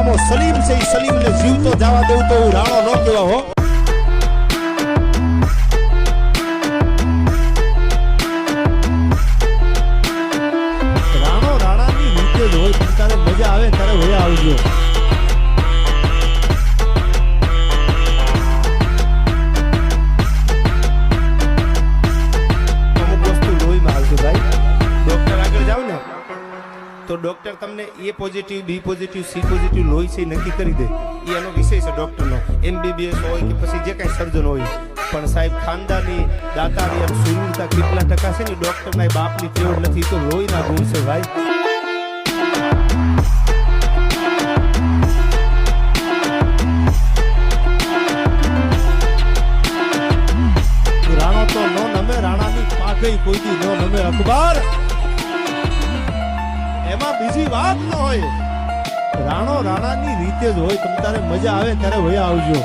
નામો સલીમ છે, એ સલીમને જીવતો જવા દઉં તો હું રાણો ન કહેવા હો. રાણો રાણાની રીતે જ હોય, પણ તારે મજા આવે ત્યારે વયા આવજો. અમુક વસ્તુ લોહીમાં આવશે ભાઈ. ડોક્ટર આગળ જાવ ને તો ડોક્ટર તમને એ positive, B positive, C positive લોહી છે નક્કી કરી દે. એ એનો વિષય છે ડોક્ટરનો. MBBS હોય કે પછી જે કાંઈ સર્જન હોય, પણ સાહેબ ખાનદાની દાતારી અને સુરવીરતા કેટલા ટકા છે ને ડોક્ટરના બાપની ટેવ નથી, તો લોહીના ગુણ છે ભાઈ. રાણો તો નો નમે, રાણાની પાઘઈ કોઈથી નો નમે અખબાર. એમાં બીજી વાત ન હોય. રાણો રાણાની રીતે જ હોય. તમ તારે મજા આવે ત્યારે વયા આવજો.